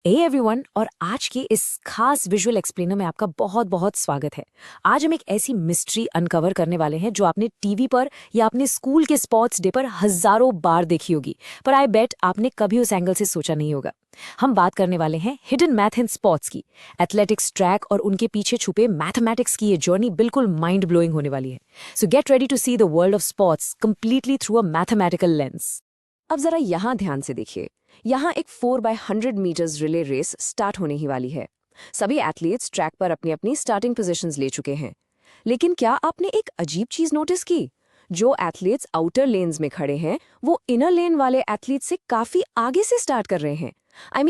Hey everyone और आज के इस खास विजुअल एक्सप्लेनर में आपका बहुत बहुत स्वागत है। आज हम एक ऐसी मिस्ट्री अनकवर करने वाले हैं जो आपने टीवी पर या अपने स्कूल के स्पोर्ट्स डे पर हजारों बार देखी होगी, पर आई बेट आपने कभी उस एंगल से सोचा नहीं होगा। हम बात करने वाले हैं हिडन मैथ इन स्पोर्ट्स की। एथलेटिक्स ट्रैक और उनके पीछे छुपे मैथमेटिक्स की ये जर्नी बिल्कुल माइंड ब्लोइंग होने वाली है। So get ready to see the world of sports completely through a mathematical lens. अब जरा यहाँ ध्यान से देखिए। यहाँ एक 4x100 metres relay race start होने ही वाली है। सभी एथलीट्स ट्रैक पर अपनी अपनी स्टार्टिंग पोजीशंस ले चुके हैं। लेकिन क्या आपने एक अजीब चीज नोटिस की? जो एथलीट्स आउटर लेन्स में खड़े हैं वो इनर लेन वाले एथलीट्स से काफी आगे से स्टार्ट कर रहे हैं।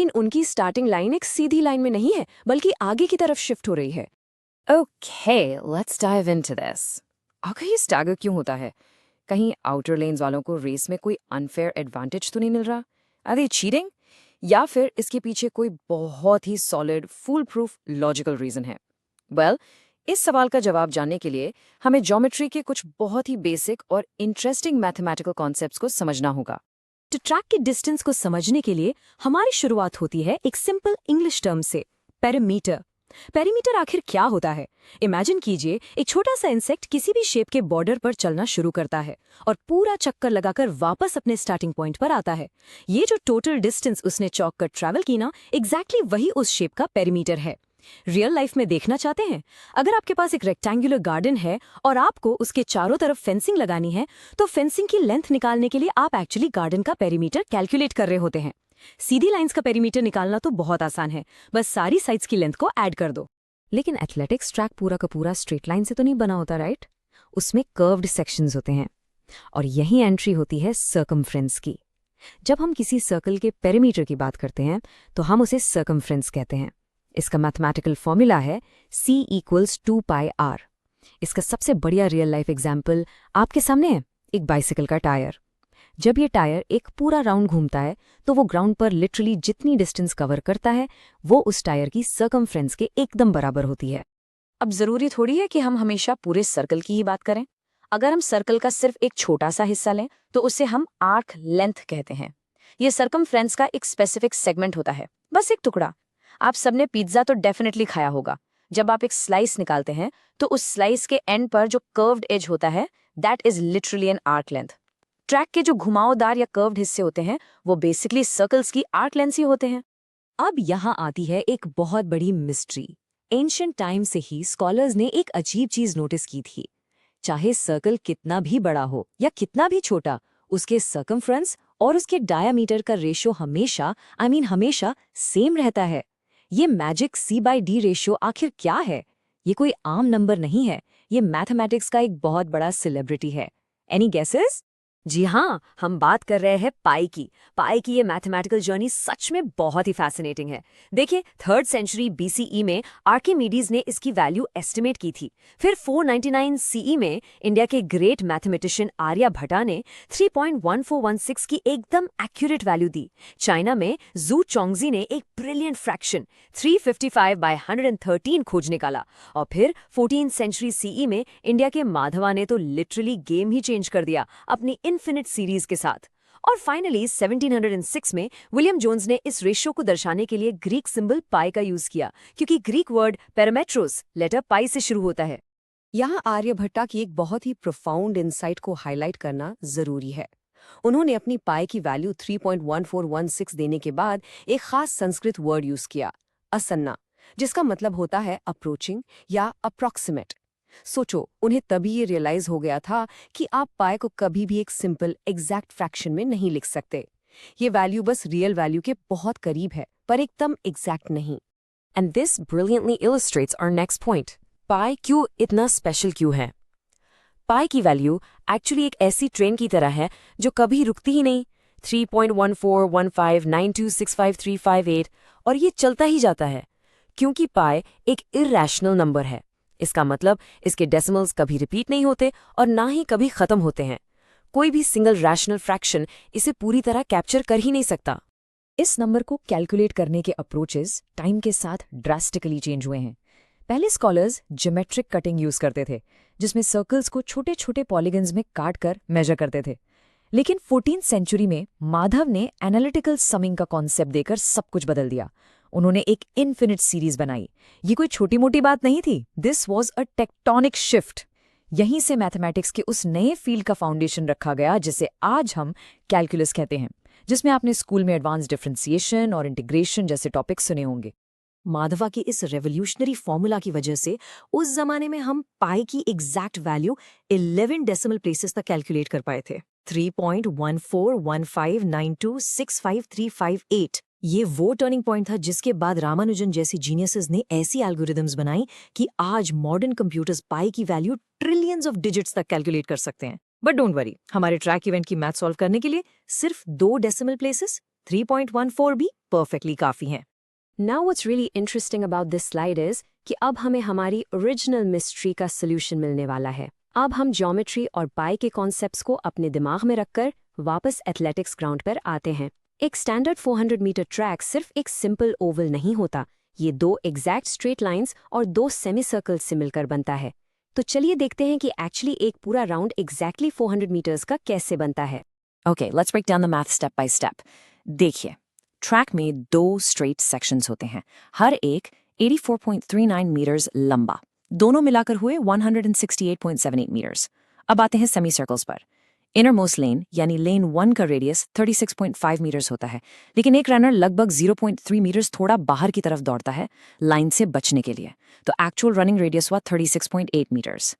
उनकी स्टार्टिंग लाइन एक सीधी लाइन में नहीं है बल्कि आगे की तरफ शिफ्ट हो रही है। Okay, let's dive into this. आखिर ये स्टैगर क्यों होता है? कहीं आउटर लेन्स वालों को रेस में कोई अनफेयर एडवांटेज तो नहीं मिल रहा? Are they cheating? या फिर इसके पीछे कोई बहुत ही solid full proof logical reason है? वेल, इस सवाल का जवाब जानने के लिए हमें ज्योमेट्री के कुछ बहुत ही बेसिक और इंटरेस्टिंग मैथमेटिकल कॉन्सेप्ट्स को समझना होगा। तो ट्रैक के डिस्टेंस को समझने के लिए हमारी शुरुआत होती है एक सिंपल इंग्लिश टर्म से, पेरीमीटर। पेरीमीटर आखिर क्या होता है? इमेजिन कीजिए एक छोटा सा इंसेक्ट किसी भी शेप के बॉर्डर पर चलना शुरू करता है और पूरा चक्कर लगाकर वापस अपने स्टार्टिंग पॉइंट पर आता है। ये जो टोटल डिस्टेंस उसने चौक कर ट्रैवल की ना, एग्जैक्टली वही उस शेप का पेरीमीटर है। रियल लाइफ में देखना चाहते हैं? अगर आपके पास एक रेक्टेंगुलर गार्डन है और आपको उसके चारों तरफ फेंसिंग लगानी है, तो फेंसिंग की लेंथ निकालने के लिए आप एक्चुअली गार्डन का पेरीमीटर कैलकुलेट कर रहे होते हैं। सीधी लाइंस का पेरीमीटर निकालना तो बहुत आसान है, बस सारी साइड्स की लेंथ को ऐड कर दो। लेकिन एथलेटिक्स ट्रैक पूरा का पूरा स्ट्रेट लाइन से तो नहीं बना होता, राइट? उसमें कर्व्ड सेक्शंस होते हैं और यही एंट्री होती है सर्कमफ्रेंस की। जब हम किसी सर्कल के पेरीमीटर की बात करते हैं तो हम उसे सर्कमफ्रेंस कहते हैं। इसका मैथमेटिकल फॉर्मूला है C=2πr। इसका सबसे बढ़िया रियल लाइफ एग्जाम्पल आपके सामने है, एक बाइसिकल का टायर। जब ये टायर एक पूरा राउंड घूमता है तो वो ग्राउंड पर लिटरली जितनी डिस्टेंस कवर करता है वो उस टायर की सर्कमफ्रेंस के एकदम बराबर होती है। अब जरूरी थोड़ी है कि हम हमेशा पूरे सर्कल की ही बात करें। अगर हम सर्कल का सिर्फ एक छोटा सा हिस्सा लें तो उसे हम आर्क लेंथ कहते हैं। ये सर्कमफ्रेंस का एक स्पेसिफिक सेगमेंट होता है, बस एक टुकड़ा। आप सबने पिज्जा तो डेफिनेटली खाया होगा। जब आप एक स्लाइस निकालते हैं तो उस स्लाइस के एंड पर जो कर्व्ड एज होता है, that is literally an arc length. Track के जो घुमावदार या कर्व्ड हिस्से होते हैं वो बेसिकली सर्कल्स की आर्क लेंथ ही होते हैं। अब यहाँ आती है एक बहुत बड़ी मिस्ट्री। एंशिएंट टाइम से ही स्कॉलर्स ने एक अजीब चीज नोटिस की थी। चाहे सर्कल कितना भी बड़ा हो या कितना भी छोटा, उसके सर्कमफ्रेंस और उसके डायामीटर का रेशियो हमेशा सेम रहता है। ये मैजिक C/D रेशियो आखिर क्या है? ये कोई आम नंबर नहीं है, ये मैथमेटिक्स का एक बहुत बड़ा सेलिब्रिटी है। Any guesses? जी हाँ, हम बात कर रहे हैं पाई की। पाई की ये मैथमेटिकल जर्नी सच में बहुत ही फैसिनेटिंग है। देखिए, 3rd सेंचुरी BCE में आर्किमिडीज ने इसकी वैल्यू एस्टिमेट की थी। फिर 499 CE में इंडिया के ग्रेट मैथमेटिशियन आर्यभट्टा ने 3.1416 की एकदम एक्यूरेट वैल्यू दी। चाइना में जू चोंगजी ने एक ब्रिलियंट फ्रैक्शन 355/113 खोज निकाला। और फिर 14th सेंचुरी CE में इंडिया के माधवा ने तो लिटरली गेम ही चेंज कर दिया अपनी इन्फिनिट सीरीज के साथ। और फाइनली 1706 में विलियम जोन्स ने इस रेशियो को दर्शाने के लिए ग्रीक सिंबल पाई का यूज किया, क्योंकि ग्रीक वर्ड पेरामेट्रोस लेटर पाई से शुरू होता है। यहाँ आर्यभट्टा की एक बहुत ही प्रोफाउंड इनसाइट को हाईलाइट करना जरूरी है। उन्होंने अपनी पाई की वैल्यू 3.1416 देने के बाद एक खास संस्कृत वर्ड यूज किया, असन्ना, जिसका मतलब होता है अप्रोचिंग या अप्रॉक्सीमेट। सोचो, उन्हें तभी ये रियलाइज हो गया था कि आप पाई को कभी भी एक सिंपल एग्जैक्ट फ्रैक्शन में नहीं लिख सकते। ये वैल्यू बस रियल वैल्यू के बहुत करीब है, पर एकदम एग्जैक्ट नहीं। And this brilliantly illustrates our next point. Pi क्यों इतना स्पेशल क्यों है? पाई की वैल्यू एक्चुअली एक ऐसी ट्रेन की तरह है जो कभी रुकती ही नहीं। 3.141592653538 और ये चलता ही जाता है, क्योंकि पाई एक इरैशनल नंबर है। इसका मतलब इसके डेसिमल्स कभी रिपीट नहीं होते और ना ही कभी खत्म होते हैं। कोई भी सिंगल रैशनल फ्रैक्शन इसे पूरी तरह कैप्चर कर ही नहीं सकता। इस नंबर को कैलकुलेट करने के अप्रोचेस टाइम के साथ ड्रास्टिकली चेंज हुए हैं। पहले स्कॉलर्स ज्योमेट्रिक कटिंग यूज करते थे, जिसमें सर्कल्स को छोटे छोटे पॉलीगन्स में काट कर मेजर करते थे। लेकिन 14th सेंचुरी में माधव ने एनालिटिकल समिंग का कॉन्सेप्ट देकर सब कुछ बदल दिया। उन्होंने एक इन्फिनिट सीरीज बनाई। ये कोई छोटी मोटी बात नहीं थी, this was a tectonic shift. यहीं से मैथमेटिक्स के उस नए फील्ड का फाउंडेशन रखा गया जिसे आज हम कैलकुलस कहते हैं, जिसमें आपने स्कूल में एडवांस डिफरेंशिएशन और इंटीग्रेशन जैसे टॉपिक्स सुने होंगे। माधवा की इस रेवोल्यूशनरी फॉर्मूला की वजह से उस जमाने में हम पाई की एग्जैक्ट वैल्यू 11 डेसिमल प्लेसेस तक कैलकुलेट कर पाए थे। 3.141592653558 ये वो टर्निंग पॉइंट था जिसके बाद रामानुजन जैसी जीनियसेस ने ऐसी एल्गोरिदम्स बनाई कि आज मॉडर्न कंप्यूटर्स पाई की वैल्यू ट्रिलियंस ऑफ डिजिट्स तक कैलकुलेट कर सकते हैं। बट डोंट वरी, हमारे ट्रैक इवेंट की मैथ सॉल्व करने के लिए सिर्फ 2 डेसिमल प्लेसेस 3.14 भी परफेक्टली काफी हैं। Now what's really interesting about this slide is कि अब हमें हमारी ओरिजिनल मिस्ट्री का सोल्यूशन मिलने वाला है। अब हम ज्योमेट्री और पाई के कॉन्सेप्ट्स को अपने दिमाग में रखकर वापस एथलेटिक्स ग्राउंड पर आते हैं। एक स्टैंडर्ड 400 मीटर ट्रैक सिर्फ एक सिंपल ओवल नहीं होता, ये 2 एग्जैक्ट स्ट्रेट लाइंस और 2 सेमी सर्कल्स से मिलकर बनता है। तो चलिए देखते हैं कि एक्चुअली एक पूरा राउंड एग्जैक्टली 400 मीटर्स का कैसे बनता है। Okay, let's break down the math step by step. देखिए, ट्रैक में 2 स्ट्रेट सेक्शंस होते हैं, हर एक 84.39 मीटर्स लंबा, दोनों मिलाकर हुए 168.78 मीटर्स। अब आते हैं सेमी सर्कल्स पर। इनर मोस्ट लेन यानी लेन 1 का रेडियस 36.5 मीटर्स होता है, लेकिन एक रनर लगभग 0.3 मीटर्स थोड़ा बाहर की तरफ दौड़ता है लाइन से बचने के लिए, तो एक्चुअल रनिंग रेडियस हुआ 36.8 मीटर्स।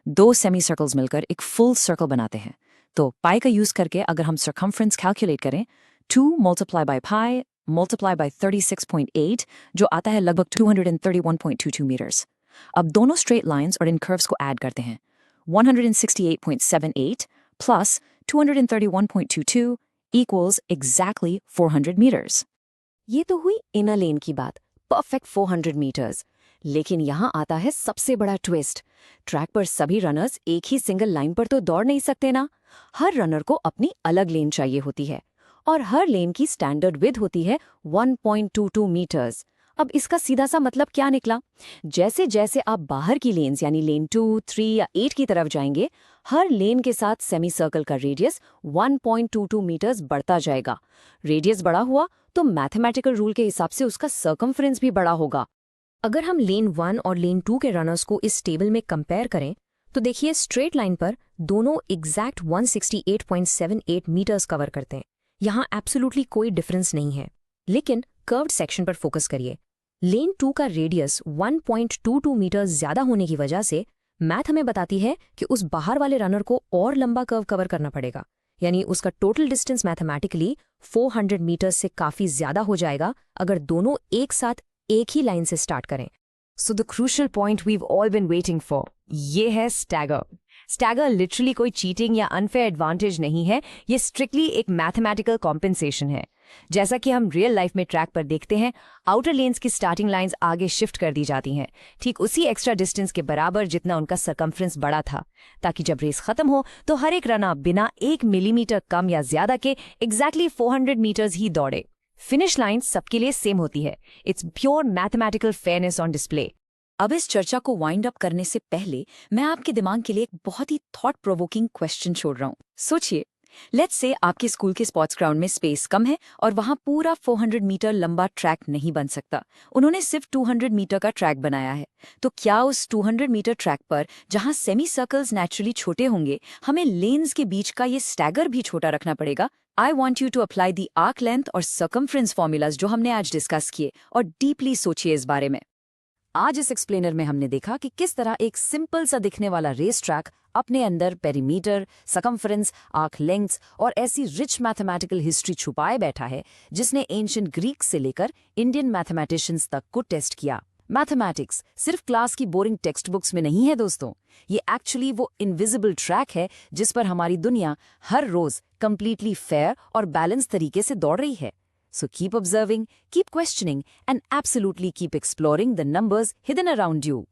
2 सेमी सर्कल्स मिलकर एक फुल सर्कल बनाते हैं, तो पाई का यूज करके अगर हम सर्कमफ्रेंस कैलकुलेट करें 2 multiplied by pi multiplied by 36.8 जो आता है लगभग 231.22 मीटर्स। अब दोनों स्ट्रेट लाइंस और इन कर्व्स को ऐड करते हैं, 168.78 plus 231.22 equals exactly 400 meters। ये तो हुई इनर लेन की बात, परफेक्ट 400 मीटर्स। लेकिन यहाँ आता है सबसे बड़ा ट्विस्ट। ट्रैक पर सभी रनर्स एक ही सिंगल लाइन पर तो दौड़ नहीं सकते ना, हर रनर को अपनी अलग लेन चाहिए होती है और हर लेन की स्टैंडर्ड विड्थ होती है 1.22 मीटर्स। अब इसका सीधा सा मतलब क्या निकला? जैसे जैसे आप बाहर की लेन्स यानी लेन 2, 3 या 8 की तरफ जाएंगे, हर लेन के साथ सेमी सर्कल का रेडियस 1.22 मीटर्स बढ़ता जाएगा। रेडियस बड़ा हुआ तो मैथमेटिकल रूल के हिसाब से उसका सर्कमफ्रेंस भी बड़ा होगा। अगर हम लेन 1 और लेन 2 के रनर्स को इस टेबल में कंपेयर करें तो देखिए स्ट्रेट लाइन पर दोनों एग्जैक्ट 168.78 मीटर्स कवर करते हैं। यहाँ एब्सोल्युटली कोई डिफरेंस नहीं है। लेकिन कर्व्ड सेक्शन पर फोकस करिए। लेन 2 का रेडियस 1.22 मीटर ज्यादा होने की वजह से मैथ हमें बताती है कि उस बाहर वाले रनर को और लंबा कर्व कवर करना पड़ेगा, यानी उसका टोटल डिस्टेंस मैथमेटिकली 400 मीटर से काफी ज्यादा हो जाएगा अगर दोनों एक साथ एक ही लाइन से स्टार्ट करें। So the crucial point we've all been waiting for, ये है स्टैगर। स्टैगर लिटरली कोई चीटिंग या अनफेयर एडवांटेज नहीं है, ये स्ट्रिक्टली एक मैथमेटिकल कॉम्पेंसेशन है। जैसा कि हम रियल लाइफ में ट्रैक पर देखते हैं, आउटर लेन्स की स्टार्टिंग लाइंस आगे शिफ्ट कर दी जाती हैं, ठीक उसी एक्स्ट्रा डिस्टेंस के बराबर जितना उनका सर्कमफ्रेंस बड़ा था, ताकि जब रेस खत्म हो तो हर एक रनर बिना 1 मिलीमीटर कम या ज्यादा के एग्जैक्टली 400 मीटर्स ही दौड़े। फिनिश लाइन सबके लिए सेम होती है। It's pure mathematical fairness on display. अब इस चर्चा को वाइंड अप करने से पहले मैं आपके दिमाग के लिए एक बहुत ही थॉट प्रोवोकिंग क्वेश्चन छोड़ रहा हूँ। सोचिए, लेट्स से आपके स्कूल के स्पोर्ट्स ग्राउंड में स्पेस कम है और वहां पूरा 400 मीटर लंबा ट्रैक नहीं बन सकता। उन्होंने सिर्फ 200 मीटर का ट्रैक बनाया है। तो क्या उस 200 मीटर ट्रैक पर जहां सेमी सर्कल्स नेचुरली छोटे होंगे, हमें लेन्स के बीच का ये स्टैगर भी छोटा रखना पड़ेगा? I want you to apply the arc length और सर्कमफ्रेंस फॉर्मूलाज जो हमने आज डिस्कस किए और डीपली सोचिए इस बारे में। आज इस एक्सप्लेनर में हमने देखा कि किस तरह एक सिंपल सा दिखने वाला रेस ट्रैक अपने अंदर पेरीमीटर, सर्कमफ्रेंस, आर्क लेंथ्स और ऐसी रिच मैथमेटिकल हिस्ट्री छुपाए बैठा है जिसने एंशिएंट ग्रीक से लेकर इंडियन मैथमेटिशियंस तक को टेस्ट किया। मैथमेटिक्स सिर्फ क्लास की बोरिंग टेक्स्ट बुक्स में नहीं है दोस्तों, ये एक्चुअली वो इनविजिबल ट्रैक है जिस पर हमारी दुनिया हर रोज कंप्लीटली फेयर और बैलेंस तरीके से दौड़ रही है। So keep observing, keep questioning, and absolutely keep exploring the numbers hidden around you.